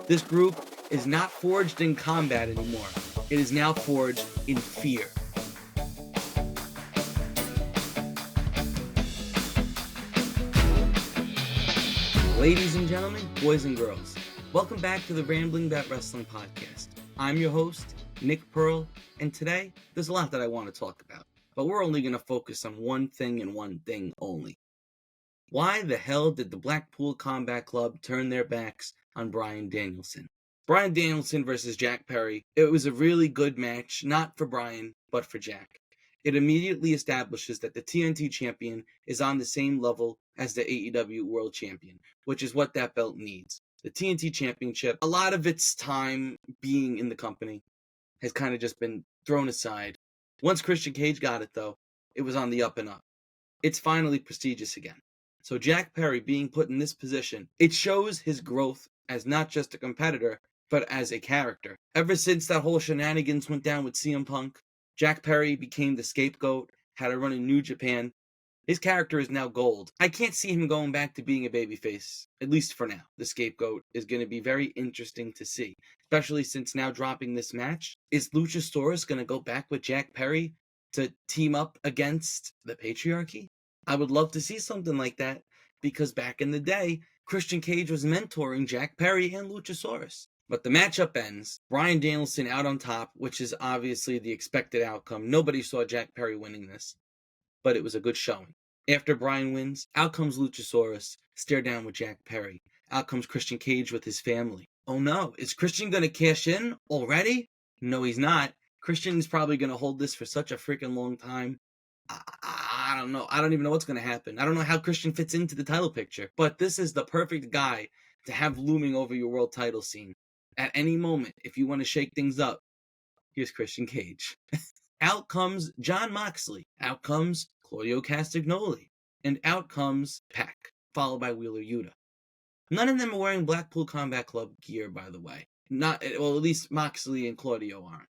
This group is not forged in combat anymore. It is now forged in fear. Ladies and gentlemen, boys and girls, welcome back to the Rambling About Wrestling podcast. I'm your host, Nick Pearl, and today there's a lot that I want to talk about, but we're only going to focus on one thing and one thing only. Why the hell did the Blackpool Combat Club turn their backs on Bryan Danielson? Bryan Danielson versus Jack Perry. It was a really good match, not for Bryan, but for Jack. It immediately establishes that the TNT champion is on the same level as the AEW World Champion, which is what that belt needs. The TNT Championship, a lot of its time being in the company, has kind of just been thrown aside. Once Christian Cage got it, though, it was on the up and up. It's finally prestigious again. So Jack Perry being put in this position, it shows his growth as not just a competitor, but as a character. Ever since that whole shenanigans went down with CM Punk, Jack Perry became the scapegoat, had a run in New Japan. His character is now gold. I can't see him going back to being a babyface, at least for now. The scapegoat is going to be very interesting to see, especially since now dropping this match. Is Luchasaurus going to go back with Jack Perry to team up against the patriarchy? I would love to see something like that, because back in the day, Christian Cage was mentoring Jack Perry and Luchasaurus. But the matchup ends, Bryan Danielson out on top, which is obviously the expected outcome. Nobody saw Jack Perry winning this, but it was a good showing. After Bryan wins, out comes Luchasaurus, stare down with Jack Perry. Out comes Christian Cage with his family. Oh no, is Christian going to cash in already? No, he's not. Christian is probably going to hold this for such a freaking long time. I don't know. I don't even know what's going to happen. I don't know how Christian fits into the title picture. But this is the perfect guy to have looming over your world title scene. At any moment, if you want to shake things up, here's Christian Cage. Out comes Jon Moxley. Out comes Claudio Castagnoli. And out comes Pac, followed by Wheeler Yuta. None of them are wearing Blackpool Combat Club gear, by the way. Well, at least Moxley and Claudio aren't.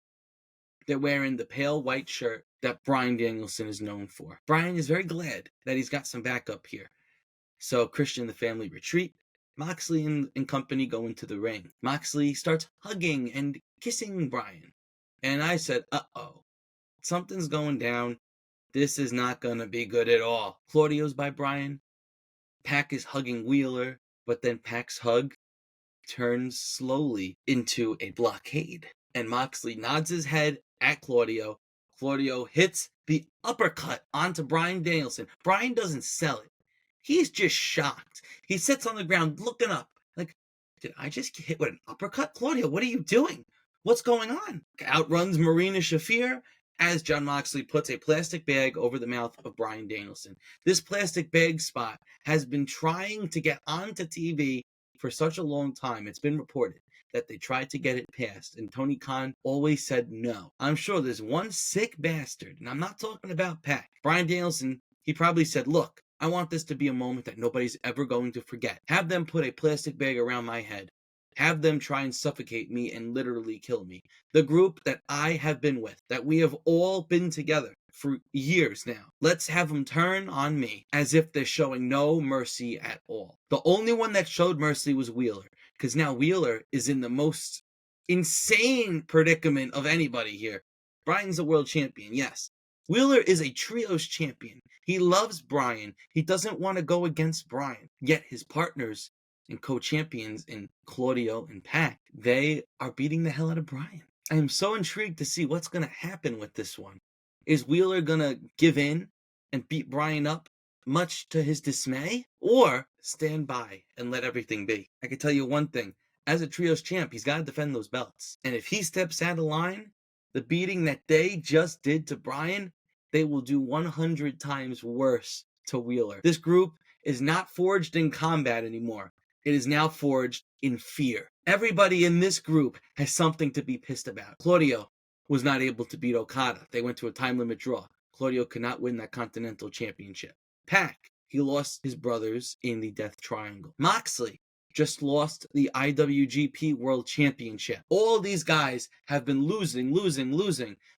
They're wearing the pale white shirt that Bryan Danielson is known for. Bryan is very glad that he's got some backup here. So Christian and the family retreat. Moxley and company go into the ring. Moxley starts hugging and kissing Bryan. And I said, uh-oh. Something's going down. This is not going to be good at all. Claudio's by Bryan. Pac is hugging Wheeler. But then Pac's hug turns slowly into a blockade. And Moxley nods his head at Claudio. Claudio hits the uppercut onto Bryan Danielson. Bryan doesn't sell it. He's just shocked. He sits on the ground looking up. Like, did I just get hit with an uppercut? Claudio, what are you doing? What's going on? Outruns Marina Shafir as Jon Moxley puts a plastic bag over the mouth of Bryan Danielson. This plastic bag spot has been trying to get onto TV for such a long time. It's been reported that they tried to get it passed, and Tony Khan always said no. I'm sure there's one sick bastard, and I'm not talking about Pac. Bryan Danielson, he probably said, look, I want this to be a moment that nobody's ever going to forget. Have them put a plastic bag around my head. Have them try and suffocate me and literally kill me. The group that I have been with, that we have all been together for years now. Let's have them turn on me as if they're showing no mercy at all. The only one that showed mercy was Wheeler, because now Wheeler is in the most insane predicament of anybody here. Bryan's a world champion, yes. Wheeler is a trios champion. He loves Bryan. He doesn't want to go against Bryan. Yet his partners and co-champions in Claudio and Pac, they are beating the hell out of Bryan. I am so intrigued to see what's going to happen with this one. Is Wheeler going to give in and beat Bryan up, much to his dismay? Or stand by and let everything be? I can tell you one thing. As a trios champ, he's got to defend those belts. And if he steps out of line, the beating that they just did to Bryan, they will do 100 times worse to Wheeler. This group is not forged in combat anymore. It is now forged in fear. Everybody in this group has something to be pissed about. Claudio was not able to beat Okada. They went to a time limit draw. Claudio could not win that Continental Championship. Pac, he lost his brothers in the Death Triangle. Moxley just lost the IWGP World Championship. All these guys have been losing.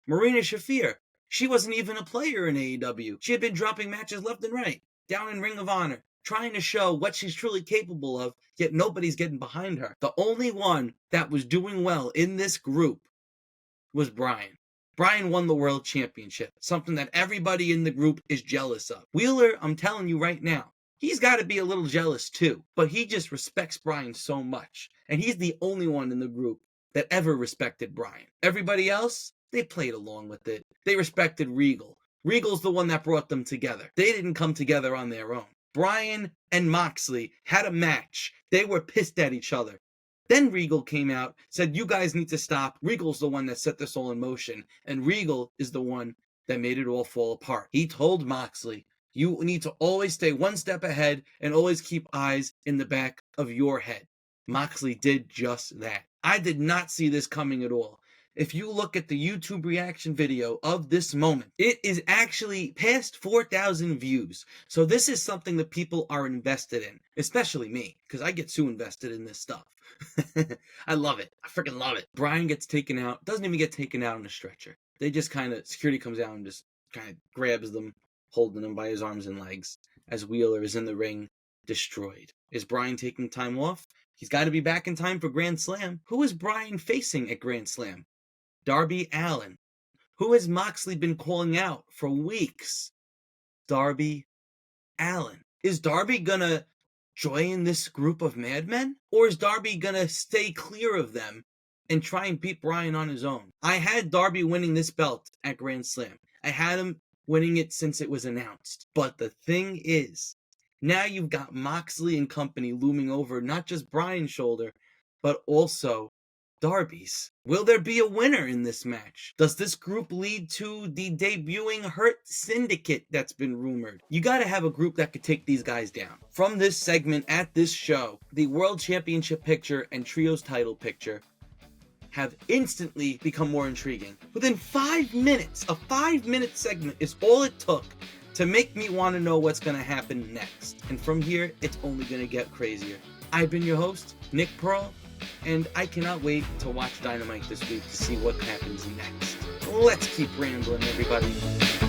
Marina Shafir, she wasn't even a player in AEW. She had been dropping matches left and right. Down in Ring of Honor, trying to show what she's truly capable of, yet nobody's getting behind her. The only one that was doing well in this group was Bryan. Bryan won the world championship, something that everybody in the group is jealous of. Wheeler, I'm telling you right now, he's got to be a little jealous too, but he just respects Bryan so much, and he's the only one in the group that ever respected Bryan. Everybody else, they played along with it. They respected Regal. Regal's the one that brought them together. They didn't come together on their own. Bryan and Moxley had a match. They were pissed at each other. Then Regal came out, said, you guys need to stop. Regal's the one that set this all in motion, and Regal is the one that made it all fall apart. He told Moxley, you need to always stay one step ahead and always keep eyes in the back of your head. Moxley did just that. I did not see this coming at all. If you look at the YouTube reaction video of this moment, it is actually past 4,000 views. So this is something that people are invested in, especially me, because I get too invested in this stuff. I love it. I freaking love it. Bryan gets taken out, doesn't even get taken out on a stretcher. They just security comes out and just kind of grabs them, holding him by his arms and legs, as Wheeler is in the ring, destroyed. Is Bryan taking time off? He's got to be back in time for Grand Slam. Who is Bryan facing at Grand Slam? Darby Allin. Who has Moxley been calling out for weeks? Darby Allin. Is Darby gonna join this group of madmen? Or is Darby gonna stay clear of them and try and beat Bryan on his own? I had Darby winning this belt at Grand Slam. I had him winning it since it was announced. But the thing is, now you've got Moxley and company looming over not just Bryan's shoulder, but also Darby's. Will there be a winner in this match? Does this group lead to the debuting Hurt Syndicate that's been rumored? You gotta have a group that could take these guys down. From this segment at this show, the World Championship picture and Trios title picture have instantly become more intriguing. Within 5 minutes, a 5-minute segment is all it took to make me want to know what's going to happen next. And from here, it's only going to get crazier. I've been your host, Nick Pearl, and I cannot wait to watch Dynamite this week to see what happens next. Let's keep rambling, everybody.